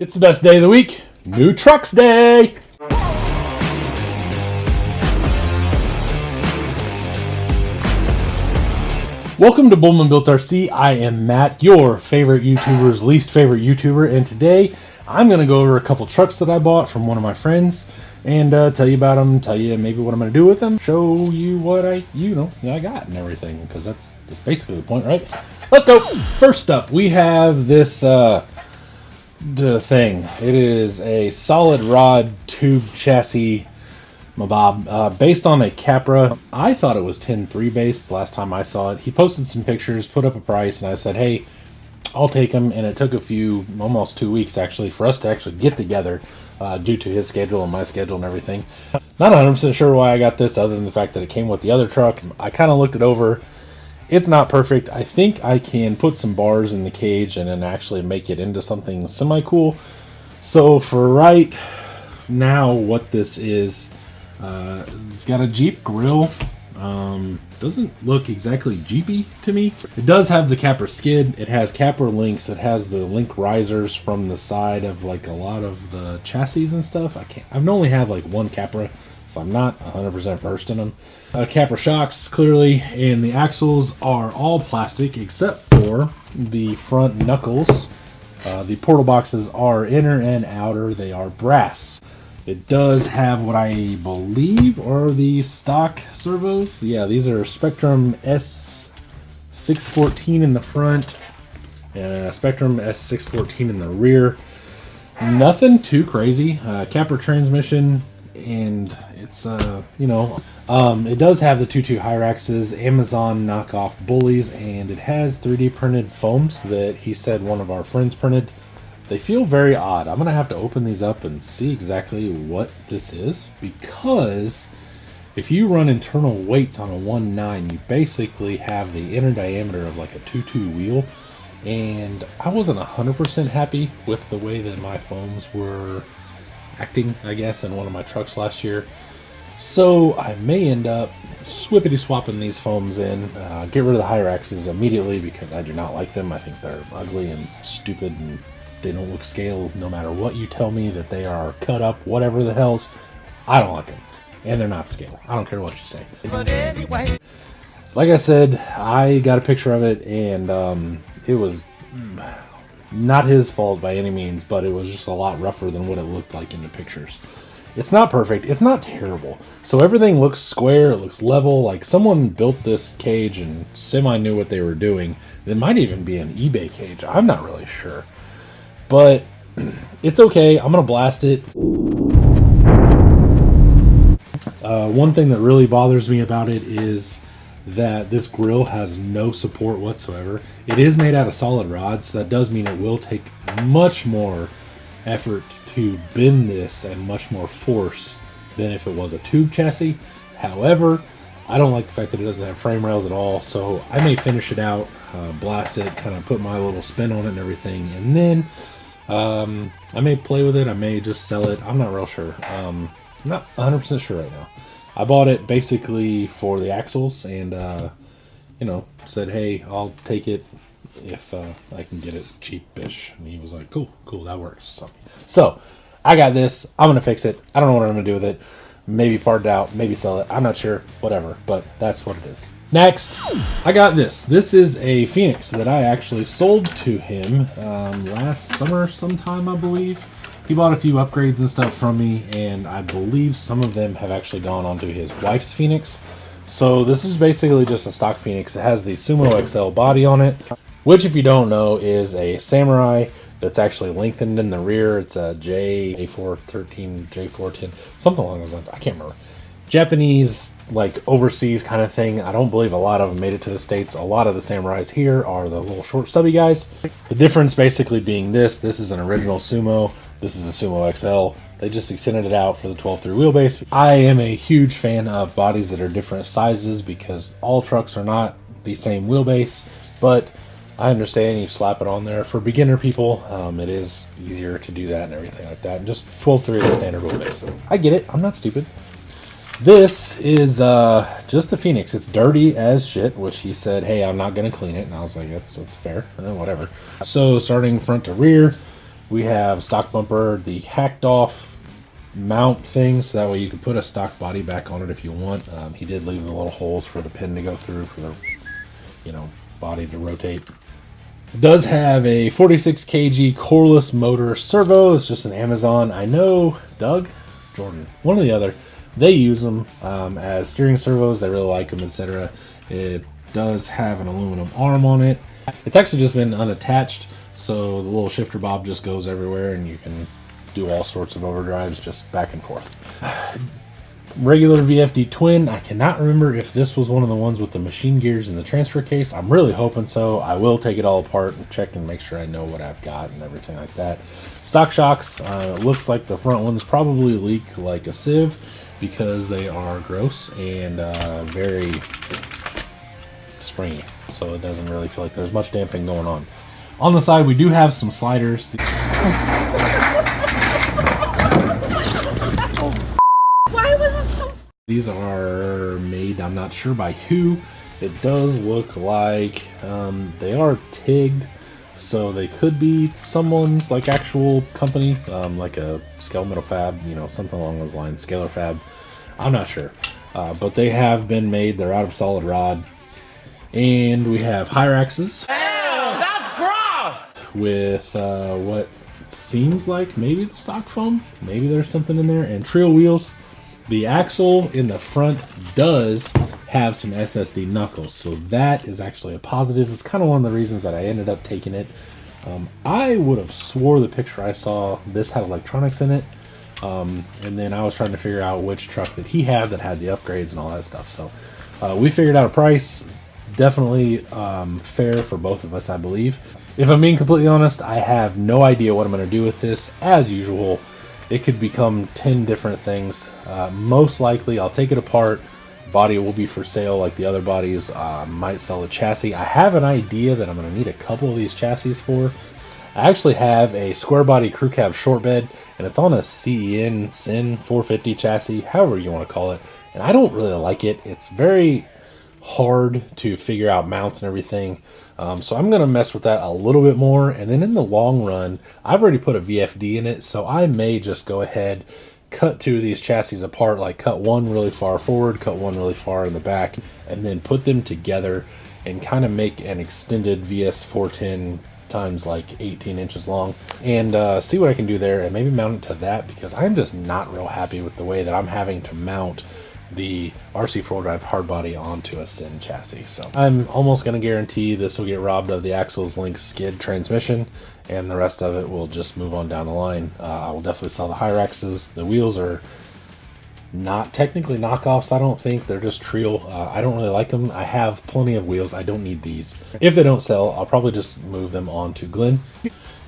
It's the best day of the week, New Trucks Day! Welcome to Bullman Built RC. I am Matt, your favorite YouTuber's least favorite YouTuber, and today I'm going to go over a couple trucks that I bought from one of my friends and tell you about them, tell you maybe what I'm going to do with them, show you what I got and everything, because that's basically the point, right? Let's go! First up, we have this thing. It is a solid rod tube chassis Mabob, based on a Capra. I thought it was 10.3 based last time I saw it. He posted some pictures, put up a price, and I said, hey, I'll take them. And it took almost 2 weeks actually, for us to actually get together due to his schedule and my schedule and everything. Not 100% sure why I got this, other than the fact that it came with the other truck. I kind of looked it over. It's not perfect. I think I can put some bars in the cage and then actually make it into something semi-cool. So for right now, what this is, it's got a Jeep grill. Doesn't look exactly Jeepy to me. It does have the Capra skid. It has Capra links. It has the link risers from the side of like a lot of the chassis and stuff. I've only had like one Capra, so I'm not 100% versed in them. Capra shocks, clearly, and the axles are all plastic except for the front knuckles. The portal boxes are inner and outer. They are brass. It does have what I believe are the stock servos. Yeah, these are Spectrum S614 in the front and Spectrum S614 in the rear. Nothing too crazy. Capra transmission, and it's it does have the 2.2 Hyraxes, Amazon knockoff bullies, and it has 3D printed foams that he said one of our friends printed. They feel very odd. I'm going to have to open these up and see exactly what this is, because if you run internal weights on a 1.9, you basically have the inner diameter of like a 2.2 wheel, and I wasn't 100% happy with the way that my foams were acting, I guess, in one of my trucks last year. So I may end up swippity swapping these foams in, get rid of the Hyraxes immediately because I do not like them. I think they're ugly and stupid, and they don't look scale no matter what you tell me that they are cut up, whatever the hell's. I don't like them, and they're not scale. I don't care what you say. But anyway, like I said, I got a picture of it, and it was not his fault by any means, but it was just a lot rougher than what it looked like in the pictures. It's not perfect. It's not terrible. So everything looks square. It looks level. Like someone built this cage and semi knew what they were doing. It might even be an eBay cage. I'm not really sure. But it's okay. I'm going to blast it. One thing that really bothers me about it is that this grill has no support whatsoever. It is made out of solid rods. So that does mean it will take much more effort to bend this and much more force than if it was a tube chassis. However, I don't like the fact that it doesn't have frame rails at all, so I may finish it out, blast it, kind of put my little spin on it and everything, and then I may play with it. I may just sell it. I'm not real sure. I'm not 100% sure right now. I bought it basically for the axles, and said, hey, I'll take it if I can get it cheapish. And he was like, cool, that works. So I got this. I'm gonna fix it. I don't know what I'm gonna do with it. Maybe part it out, maybe sell it. I'm not sure. Whatever, but that's what it is. Next, I got this. This is a Phoenix that I actually sold to him last summer sometime, I believe. He bought a few upgrades and stuff from me, and I believe some of them have actually gone onto his wife's Phoenix. So this is basically just a stock Phoenix. It has the Sumo XL body on it, which, if you don't know, is a Samurai that's actually lengthened in the rear. It's a J413, J410, something along those lines. I can't remember. Japanese, like overseas kind of thing. I don't believe a lot of them made it to the States. A lot of the Samurais here are the little short stubby guys. The difference basically being this is an original Sumo. This is a Sumo XL. They just extended it out for the 12.3 wheelbase. I am a huge fan of bodies that are different sizes because all trucks are not the same wheelbase, but I understand you slap it on there for beginner people. It is easier to do that and everything like that. And just 12.3 is the standard wheelbase. I get it. I'm not stupid. This is just a Phoenix. It's dirty as shit, which he said, hey, I'm not going to clean it. And I was like, that's fair. Whatever. So starting front to rear, We have stock bumper, the hacked off mount thing, so that way you can put a stock body back on it if you want. He did leave the little holes for the pin to go through for the, you know, body to rotate. It does have a 46 kg coreless motor servo. It's just an Amazon. I know Doug, Jordan, one or the other, they use them as steering servos. They really like them, etc. It does have an aluminum arm on it. It's actually just been unattached, so the little shifter bob just goes everywhere and you can do all sorts of overdrives just back and forth. Regular VFD twin. I cannot remember if this was one of the ones with the machine gears in the transfer case. I'm really hoping so. I will take it all apart and check and make sure I know what I've got and everything like that. Stock shocks. It looks like the front ones probably leak like a sieve because they are gross and very springy, so it doesn't really feel like there's much damping going on. On the side, we do have some sliders. Why was it so? These are made, I'm not sure by who. It does look like they are TIGged, so they could be someone's like actual company, like a Scale Metal Fab, you know, something along those lines, Scalar Fab. I'm not sure, but they have been made. They're out of solid rod. And we have Hyraxes. Ew, that's gross! With what seems like maybe the stock foam. Maybe there's something in there. And Trio wheels. The axle in the front does have some SSD knuckles, so that is actually a positive. It's kind of one of the reasons that I ended up taking it. I would have swore the picture I saw, this had electronics in it. And then I was trying to figure out which truck that he had that had the upgrades and all that stuff. So we figured out a price. Definitely fair for both of us, I believe. If I'm being completely honest, I have no idea what I'm going to do with this. As usual, it could become 10 different things. Most likely, I'll take it apart. Body will be for sale like the other bodies. Might sell a chassis. I have an idea that I'm going to need a couple of these chassis for. I actually have a square body crew cab short bed, and it's on a CEN SIN 450 chassis, however you want to call it. And I don't really like it. It's very hard to figure out mounts and everything, so I'm gonna mess with that a little bit more. And then in the long run, I've already put a VFD in it, so I may just go ahead, cut two of these chassis apart, like cut one really far forward, cut one really far in the back, and then put them together and kind of make an extended VS 410 times like 18 inches long, and see what I can do there, and maybe mount it to that, because I'm just not real happy with the way that I'm having to mount the RC 4-drive hardbody onto a SIN chassis. So I'm almost going to guarantee this will get robbed of the axles, links, skid, transmission, and the rest of it will just move on down the line. I will definitely sell the Hyraxes. The wheels are not technically knockoffs, I don't think. They're just Trio. I don't really like them. I have plenty of wheels. I don't need these. If they don't sell, I'll probably just move them on to Glenn.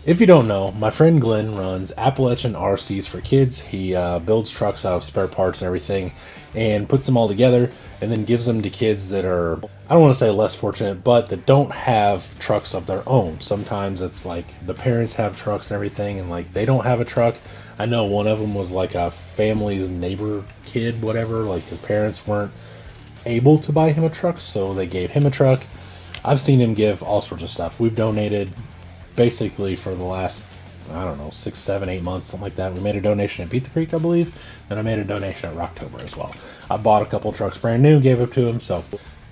If you don't know, my friend Glenn runs Appalachian RCs for kids. He builds trucks out of spare parts and everything, and puts them all together and then gives them to kids that are, I don't want to say less fortunate, but that don't have trucks of their own. Sometimes it's like the parents have trucks and everything, and like they don't have a truck. I know one of them was like a family's neighbor kid, whatever, like his parents weren't able to buy him a truck, so they gave him a truck. I've seen him give all sorts of stuff. We've donated basically for the last, I don't know, 6, 7, 8 months, something like that. We made a donation at Beat the Creek, I believe, and I made a donation at Rocktober as well. I bought a couple trucks brand new, gave it to him. So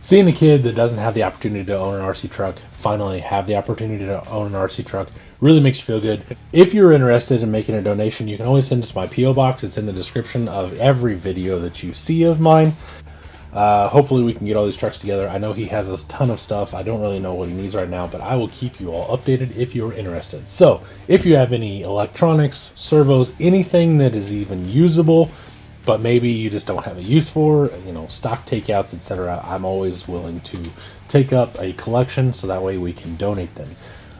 seeing a kid that doesn't have the opportunity to own an RC truck finally have the opportunity to own an RC truck really makes you feel good. If you're interested in making a donation, you can always send it to my P.O. box. It's in the description of every video that you see of mine. Hopefully we can get all these trucks together. I know he has a ton of stuff. I don't really know what he needs right now, but I will keep you all updated if you're interested. So if you have any electronics, servos, anything that is even usable, but maybe you just don't have a use for, you know, stock takeouts, etc., I'm always willing to take up a collection so that way we can donate them.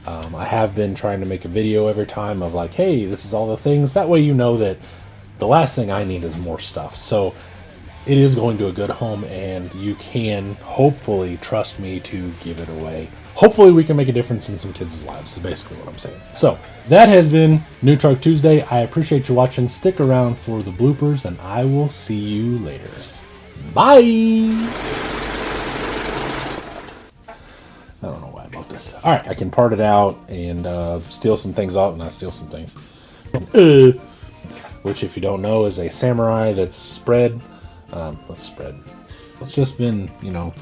I have been trying to make a video every time of like, hey, this is all the things. That way you know that the last thing I need is more stuff. So it is going to a good home, and you can hopefully trust me to give it away. Hopefully we can make a difference in some kids' lives is basically what I'm saying. So that has been New Truck Tuesday. I appreciate you watching. Stick around for the bloopers, and I will see you later. Bye. I don't know why I bought this. Yes. All right, I can part it out and steal some things off, and I steal some things. Which, if you don't know, is a samurai that's spread. Let's spread. It's just been, you know,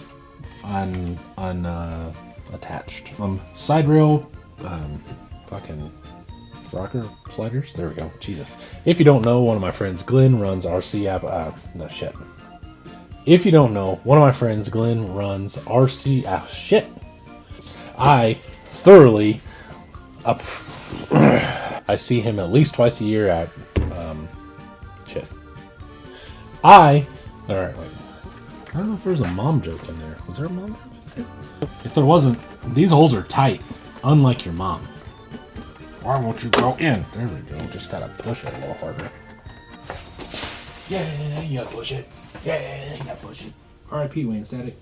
attached. Side rail, fucking rocker sliders. There we go. Jesus. If you don't know, one of my friends, Glenn, runs RC app. No shit. If you don't know, one of my friends, Glenn, runs RC. Shit. I thoroughly. I see him at least twice a year at. Shit. All right, wait. I don't know if there's a mom joke in there. Was there a mom joke in there? If there wasn't, these holes are tight, unlike your mom. Why won't you go in? There we go. Just gotta push it a little harder. Yeah, you gotta push it. Yeah, you gotta push it. R.I.P. Wayne Static.